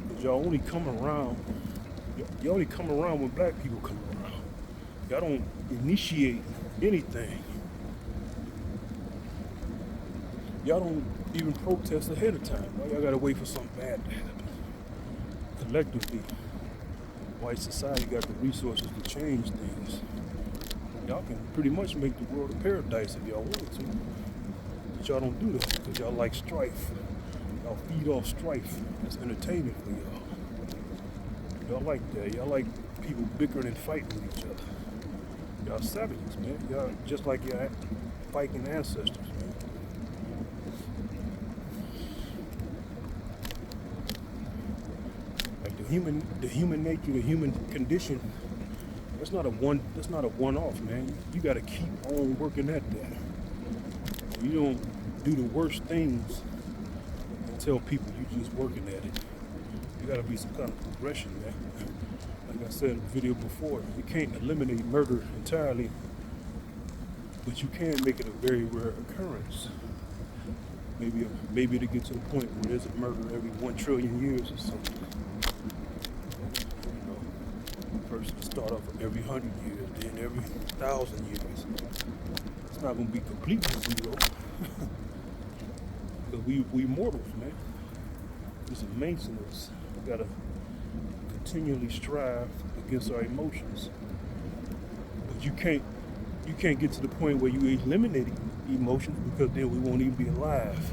Because y'all only come around when black people come around. Y'all don't initiate anything. Y'all don't even protest ahead of time. Why y'all gotta wait for something bad to happen? Collectively, white society got the resources to change things. Y'all can pretty much make the world a paradise if y'all wanted to. But y'all don't do that because y'all like strife. Y'all feed off strife. That's entertainment for y'all. Y'all like that. Y'all like people bickering and fighting with each other. Y'all savages, man. Y'all just like your Viking ancestors, man. Like the human nature, the human condition. That's not a one-off, man. You gotta keep on working at that. You don't do the worst things and tell people you're just working at it. You gotta be some kind of progression, man. Like I said in the video before, you can't eliminate murder entirely, but you can make it a very rare occurrence. Maybe to get to the point where there's a murder every 1 trillion years or something. First to start off every 100 years, then every 1,000 years. It's not gonna be completely zero. Because we mortals, man. It's a maintenance. We gotta continually strive against our emotions. But you can't get to the point where you eliminate emotions because then we won't even be alive.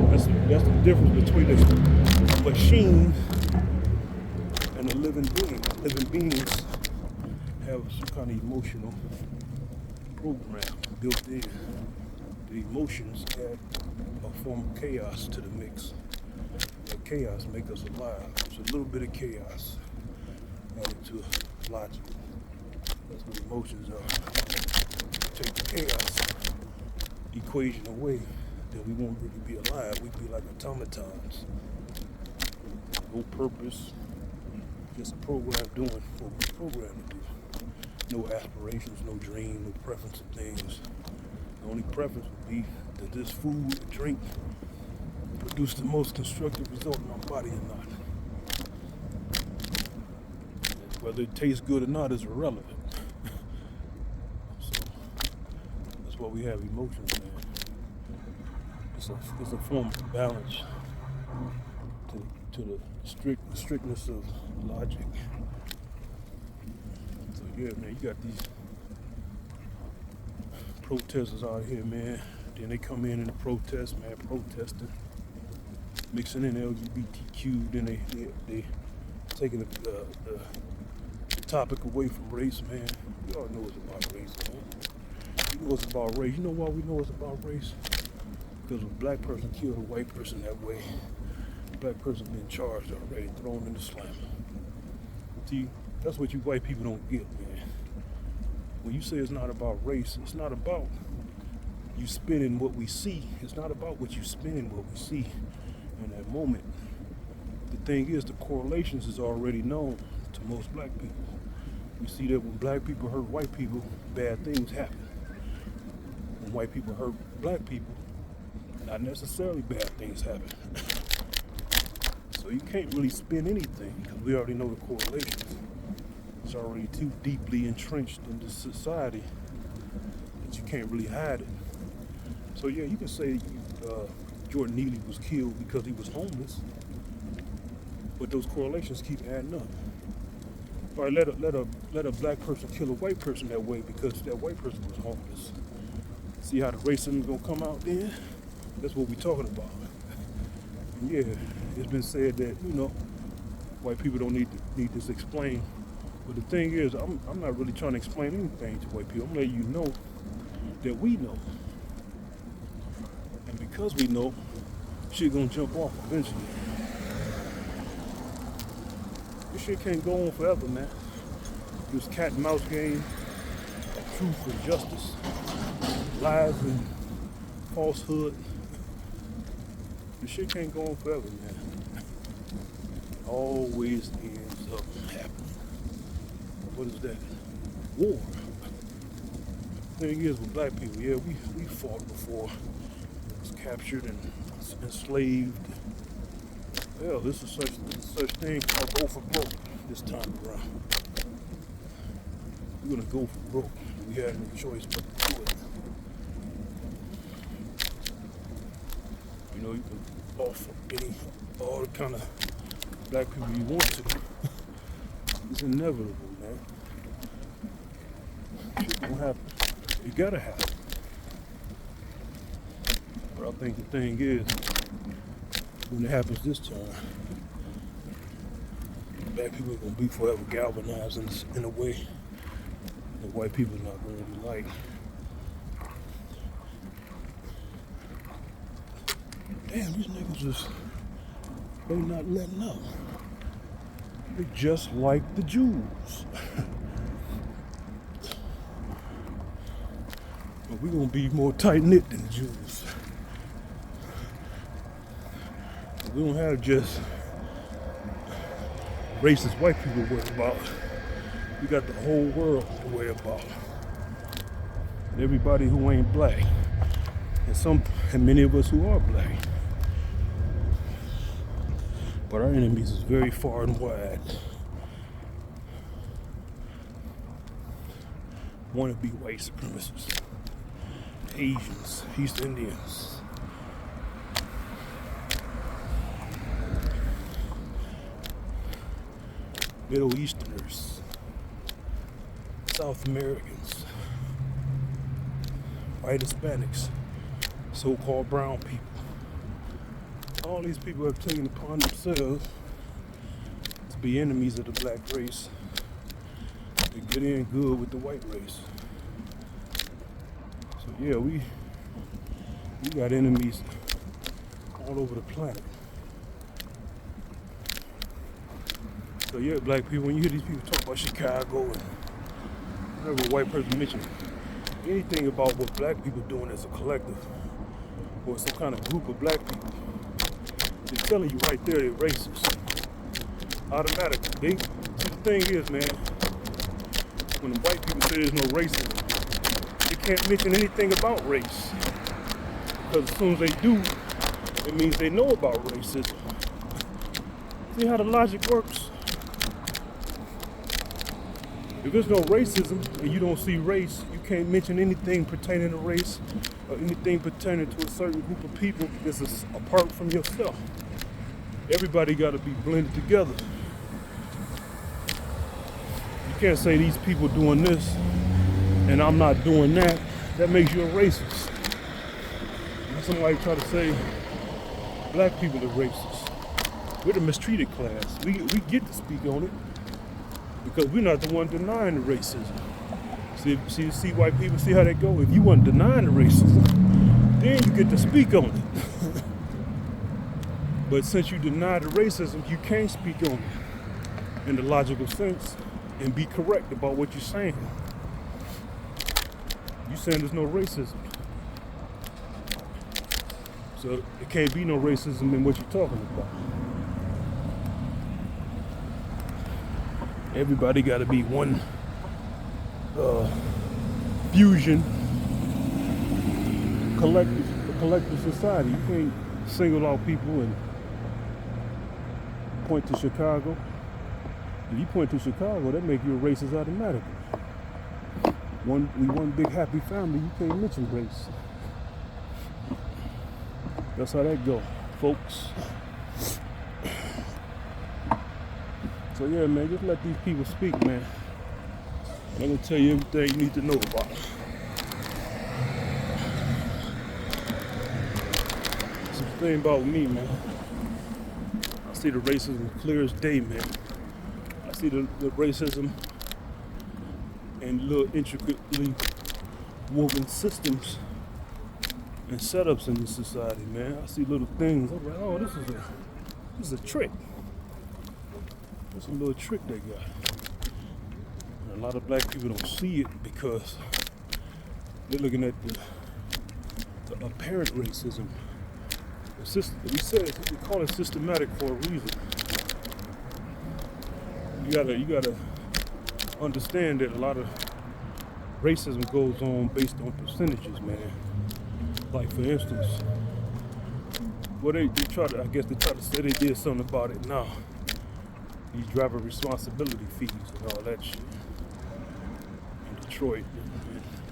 That's the difference between a machine and a living being. Living beings have some kind of emotional program built in. The emotions add a form of chaos to the mix. That chaos makes us alive. It's a little bit of chaos added to logic. That's what emotions are. Take the chaos equation away, then we won't really be alive. We'd be like automatons. No purpose. Just a program doing what we're programmed to do. No aspirations, no dream, no preference of things. The only preference would be that this food and drink produce the most constructive result in our body or not. And whether it tastes good or not is irrelevant. So that's why we have emotions, man. It's a form of balance to the strictness of logic. So yeah, man, you got protesters out here, man. Then they come in the protest, man, protesting, mixing in LGBTQ. Then they taking the topic away from race, man. We all know it's about race, man. You know it's about race. You know why we know it's about race? Because a black person killed a white person that way, a black person been charged already, thrown in the slammer. See, that's what you white people don't get, man. When you say it's not about race, it's not about you spinning what we see. It's not about what you spinning what we see in that moment. The thing is, the correlations is already known to most black people. We see that when black people hurt white people, bad things happen. When white people hurt black people, not necessarily bad things happen. So you can't really spin anything because we already know the correlations. It's already too deeply entrenched in this society that you can't really hide it. So yeah, you can say Jordan Neely was killed because he was homeless, but those correlations keep adding up. All right, let a black person kill a white person that way because that white person was homeless. See how the racism is gonna come out then? That's what we're talking about. And yeah, it's been said that, you know, white people don't need this explained. But the thing is, I'm not really trying to explain anything to white people. I'm letting you know that we know. And because we know, shit gonna jump off eventually. This shit can't go on forever, man. This cat and mouse game of truth and justice, lies and falsehood. This shit can't go on forever, man. Always ends up happening. What is that? War. Thing is with black people, yeah, we fought before. Was captured and enslaved. Well, this is such thing called go for broke this time around. We're gonna go for broke. We had no choice but to do it. You know, you can offer all the kind of black people you want to. It's inevitable, man. Shit gonna happen. It gotta happen. But I think the thing is, when it happens this time, black people are gonna be forever galvanized in a way that white people are not gonna be like. Damn, these niggas just, they not letting up. They just like the Jews. But we're gonna be more tight-knit than the Jews. We don't have just racist white people to worry about. We got the whole world to worry about. And everybody who ain't black. And many of us who are black. But our enemies is very far and wide. Wannabe white supremacists, Asians, East Indians, Middle Easterners, South Americans, white Hispanics, so-called brown people. All these people have taken upon themselves to be enemies of the black race, to get in good with the white race. So yeah, we got enemies all over the planet. So yeah, black people, when you hear these people talk about Chicago and whenever a white person mentions anything about what black people are doing as a collective or some kind of group of black people, they're telling you right there they're racist. Automatically. See, the thing is, man, when the white people say there's no racism, they can't mention anything about race. Because as soon as they do, it means they know about racism. See how the logic works? If there's no racism and you don't see race, you can't mention anything pertaining to race or anything pertaining to a certain group of people that's apart from yourself. Everybody got to be blended together. You can't say these people doing this and I'm not doing that. that makes you a racist. And somebody try to say black people are racist. We're the mistreated class. We get to speak on it because we're not the one denying the racism. See white people, see how they go? If you weren't denying the racism, then you get to speak on it. But since you deny the racism, you can't speak on it in the logical sense and be correct about what you're saying. You're saying there's no racism. So there can't be no racism in what you're talking about. Everybody got to be one fusion, collective society. You can't single out people and point to Chicago. If you point to Chicago, that make you a racist automatically. We one big happy family, you can't mention race. That's how that go, folks. So yeah, man, just let these people speak, man. I'm gonna tell you everything you need to know about them. So the thing about me, man, I see the racism clear as day, man. I see the racism and little intricately woven systems and setups in this society, man. I see little things. I'm like, oh, this is a trick. It's a little trick they got. And a lot of black people don't see it because they're looking at the apparent racism. We call it systematic for a reason. You gotta understand that a lot of racism goes on based on percentages, man. Like for instance, they try to say they did something about it now. These driver responsibility fees and all that shit in Detroit,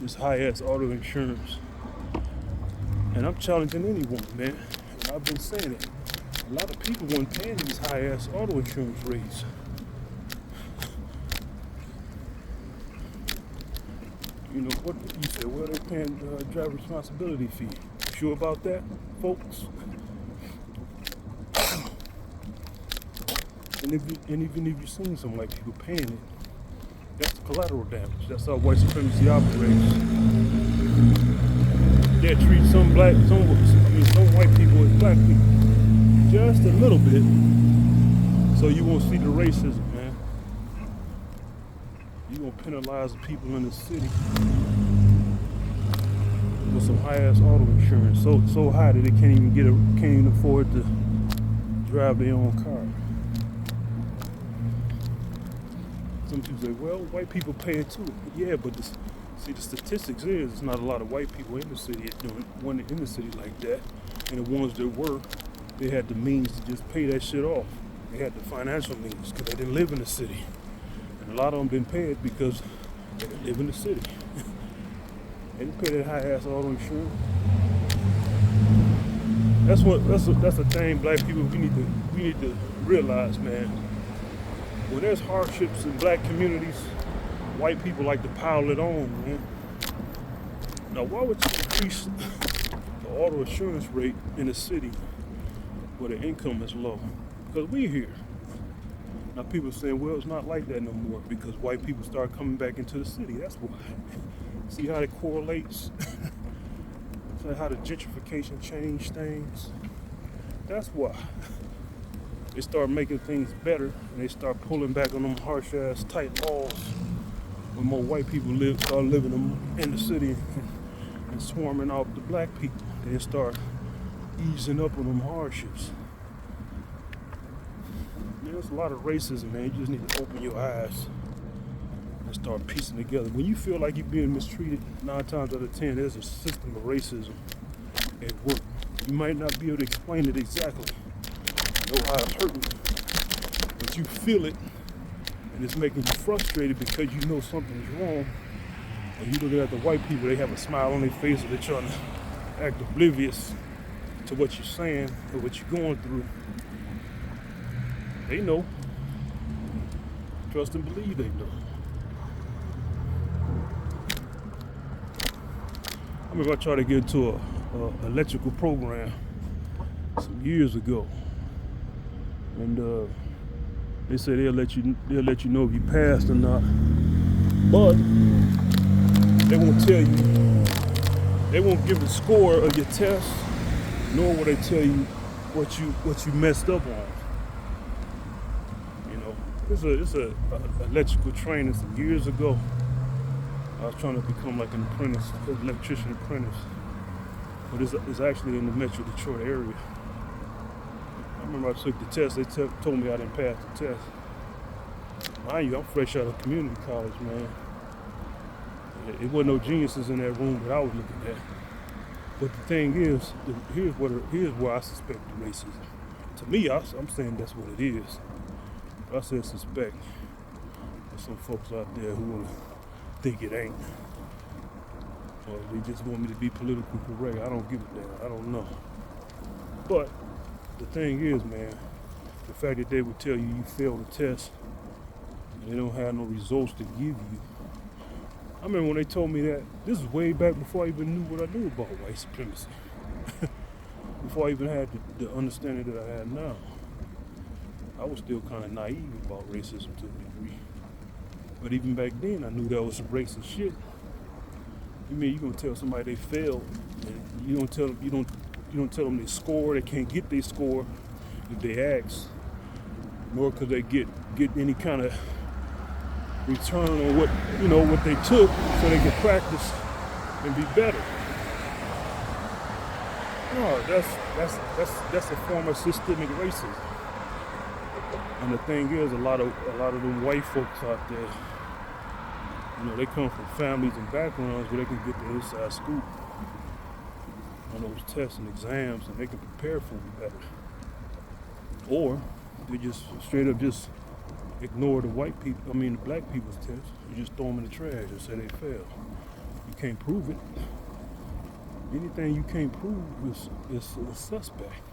this high-ass auto insurance. And I'm challenging anyone, man. And I've been saying it. A lot of people weren't paying these high-ass auto insurance rates. You know, what you said, well, they're paying driver responsibility fee. Sure about that, folks? And even if you've seen some white people paying it, that's collateral damage. That's how white supremacy operates. They treat some white people as black people, just a little bit, so you won't see the racism, man. You gonna penalize the people in the city with some high-ass auto insurance, so high that they can't even afford to drive their own car. Some people say, well, white people pay it too. Yeah, but the statistics is it's not a lot of white people in the city like that. And the ones that were, they had the means to just pay that shit off. They had the financial means because they didn't live in the city. And a lot of them didn't pay it because they didn't live in the city. They didn't pay that high-ass auto insurance. That's a thing black people we need to realize, man. When there's hardships in black communities, white people like to pile it on, man. Now, why would you increase the auto insurance rate in a city where the income is low? Because we're here. Now, people are saying, well, it's not like that no more because white people start coming back into the city. That's why. See how it correlates? See how the gentrification changed things? That's why. They start making things better and they start pulling back on them harsh ass tight laws when more white people start living in the city and swarming out the black people. They start easing up on them hardships. There's a lot of racism, man. You just need to open your eyes and start piecing together. When you feel like you're being mistreated, 9 times out of 10, there's a system of racism at work. You might not be able to explain it exactly, know how it's hurting, but you feel it, and it's making you frustrated because you know something's wrong. And you looking at the white people, they have a smile on their face, or they're trying to act oblivious to what you're saying or what you're going through. They know. Trust and believe they know. remember I tried to get into a electrical program some years ago, and they said they'll let you know if you passed or not, but they won't tell you. They won't give the score of your test, nor will they tell you what you messed up on. You know, it's a electrical training some years ago. I was trying to become like an apprentice, an electrician apprentice, but it's actually in the Metro Detroit area. I remember I took the test. They told me I didn't pass the test. Mind you, I'm fresh out of community college, man. It wasn't no geniuses in that room that I was looking at. But the thing is, here's where I suspect the racism. To me, I'm saying that's what it is. But I said suspect. There's some folks out there who want to think it ain't. Or they just want me to be politically correct. I don't give a damn. I don't know. But the thing is, man, the fact that they would tell you failed the test and they don't have no results to give you. I remember when they told me that, this is way back before I even knew what I knew about white supremacy. Before I even had the understanding that I have now. I was still kind of naive about racism to a degree. But even back then, I knew that was some racist shit. You mean you're gonna tell somebody they failed, and you don't tell them they score, they can't get their score if they ask, nor could they get any kind of return on what they took, so they can practice and be better. No, that's a form of systemic racism. And the thing is, a lot of them white folks out there, they come from families and backgrounds where they can get the inside scoop on those tests and exams, and they can prepare for them better. Or they just straight up just ignore the black people's tests. You just throw them in the trash and say they failed. You can't prove it. Anything you can't prove is a suspect.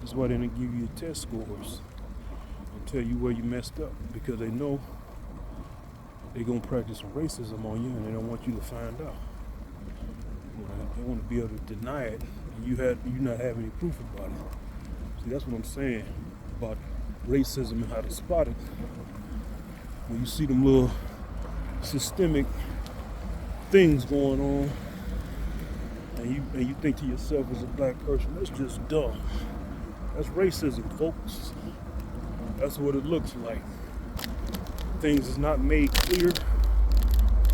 That's why they didn't give you your test scores and tell you where you messed up, because they know they're gonna practice some racism on you, and they don't want you to find out. They want to be able to deny it, and you not have any proof about it. See, that's what I'm saying about racism and how to spot it. When you see them little systemic things going on, and you think to yourself as a black person, that's just dumb. That's racism, folks. That's what it looks like. Things is not made clear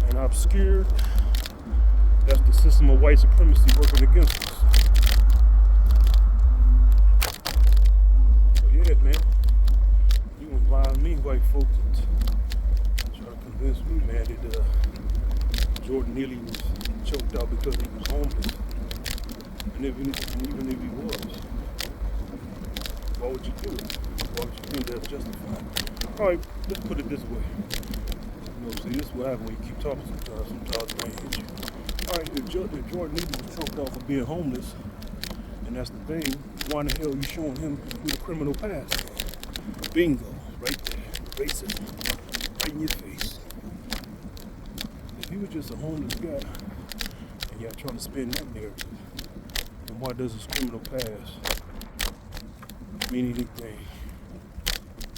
and obscured. That's the system of white supremacy working against us. So yeah, man, you gonna lie to me, white folks, and try to convince me, man, that Jordan Neely was choked out because he was homeless. And even if he was, why would you do it? Why would you think that's justified? All right, let's put it this way. See, this is what happens when you keep talking sometimes it ain't hit you. All right, if Jordan Neely was choked out for being homeless, and that's the thing, why in the hell are you showing him with a criminal past? Bingo, right there, racism, right in your face. If he was just a homeless guy, and y'all trying to spin that narrative, then why does his criminal past mean anything?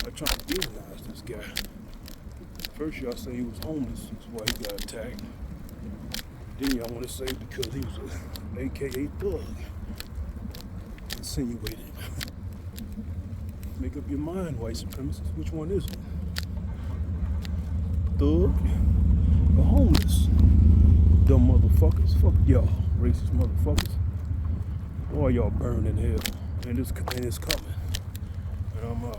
I'm trying to demonize this guy. First y'all say he was homeless, that's why he got attacked. Then y'all want to say because he was a AKA thug. Insinuated. Make up your mind, white supremacists. Which one is it? Thug or homeless? Dumb motherfuckers. Fuck y'all, racist motherfuckers. All y'all burn in hell. And it's coming. And I'm out.